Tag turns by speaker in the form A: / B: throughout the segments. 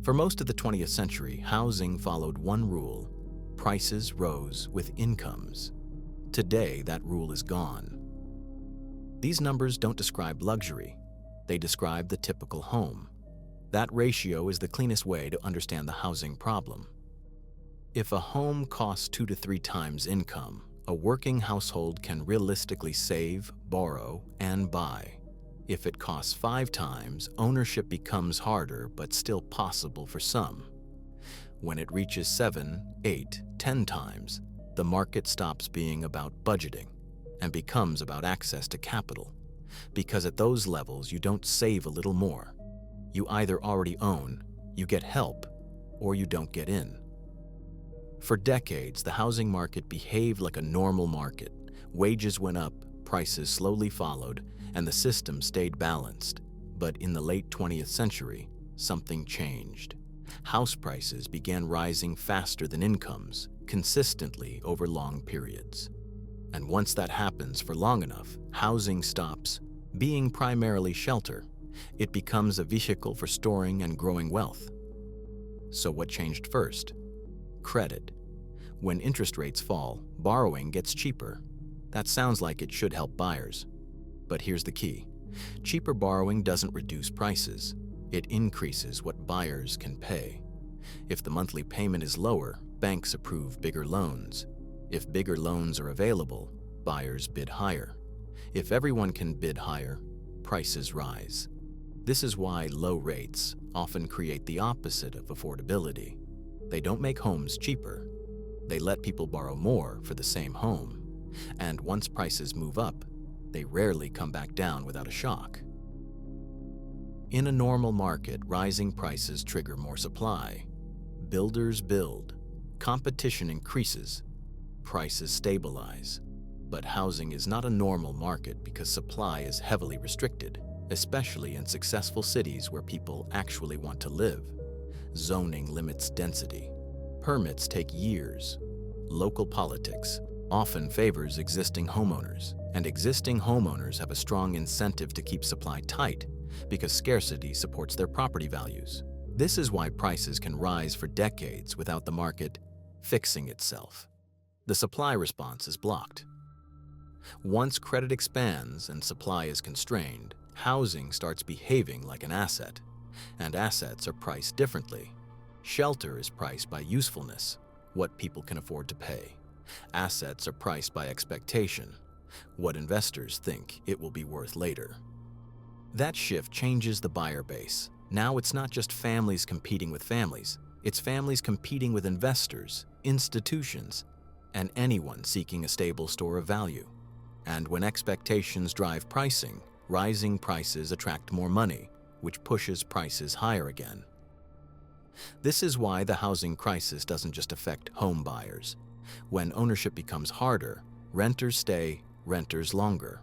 A: For most of the 20th century, housing followed one rule: prices rose with incomes. Today, that rule is gone. These numbers don't describe luxury. They describe the typical home. That ratio is the cleanest way to understand the housing problem. If a home costs 2 to 3 times income, a working household can realistically save, borrow, and buy. If it costs 5 times, ownership becomes harder but still possible for some. When it reaches 7, 8, 10 times, the market stops being about budgeting and becomes about access to capital. Because at those levels, you don't save a little more. You either already own, you get help, or you don't get in. For decades, the housing market behaved like a normal market. Wages went up, prices slowly followed, and the system stayed balanced. But in the late 20th century, something changed. House prices began rising faster than incomes, consistently over long periods. And once that happens for long enough, housing stops being primarily shelter. It becomes a vehicle for storing and growing wealth. So what changed first? Credit. When interest rates fall, borrowing gets cheaper. That sounds like it should help buyers. But here's the key. Cheaper borrowing doesn't reduce prices. It increases what buyers can pay. If the monthly payment is lower, banks approve bigger loans. If bigger loans are available, buyers bid higher. If everyone can bid higher, prices rise. This is why low rates often create the opposite of affordability. They don't make homes cheaper. They let people borrow more for the same home. And once prices move up, they rarely come back down without a shock. In a normal market, rising prices trigger more supply. Builders build. Competition increases. Prices stabilize. But housing is not a normal market because supply is heavily restricted, especially in successful cities where people actually want to live. Zoning limits density. Permits take years. Local politics often favors existing homeowners, and existing homeowners have a strong incentive to keep supply tight because scarcity supports their property values. This is why prices can rise for decades without the market fixing itself. The supply response is blocked. Once credit expands and supply is constrained, housing starts behaving like an asset, and assets are priced differently. Shelter is priced by usefulness, what people can afford to pay. Assets are priced by expectation, what investors think it will be worth later. That shift changes the buyer base. Now it's not just families competing with families, it's families competing with investors, institutions, and anyone seeking a stable store of value. And when expectations drive pricing, rising prices attract more money, which pushes prices higher again. This is why the housing crisis doesn't just affect home buyers. When ownership becomes harder, renters stay renters longer.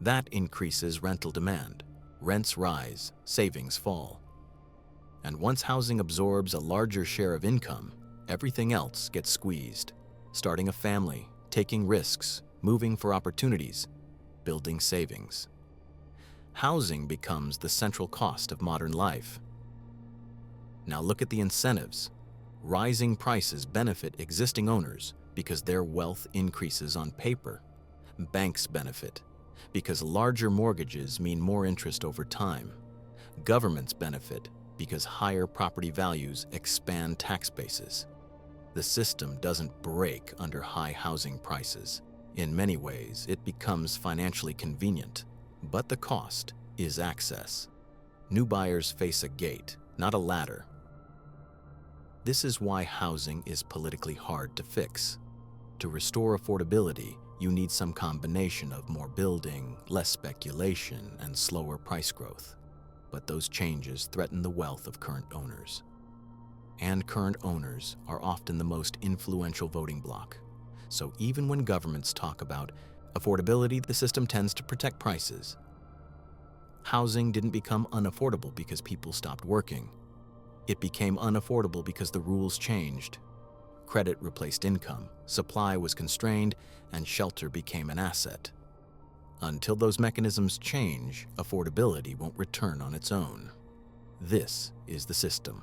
A: That increases rental demand. Rents rise, savings fall. And once housing absorbs a larger share of income, everything else gets squeezed. Starting a family, taking risks, moving for opportunities, building savings. Housing becomes the central cost of modern life. Now look at the incentives. Rising prices benefit existing owners because their wealth increases on paper. Banks benefit because larger mortgages mean more interest over time. Governments benefit because higher property values expand tax bases. The system doesn't break under high housing prices. In many ways, it becomes financially convenient, but the cost is access. New buyers face a gate, not a ladder. This is why housing is politically hard to fix. To restore affordability, you need some combination of more building, less speculation, and slower price growth. But those changes threaten the wealth of current owners. And current owners are often the most influential voting bloc. So even when governments talk about affordability, the system tends to protect prices. Housing didn't become unaffordable because people stopped working. It became unaffordable because the rules changed. Credit replaced income, supply was constrained, and shelter became an asset. Until those mechanisms change, affordability won't return on its own. This is the system.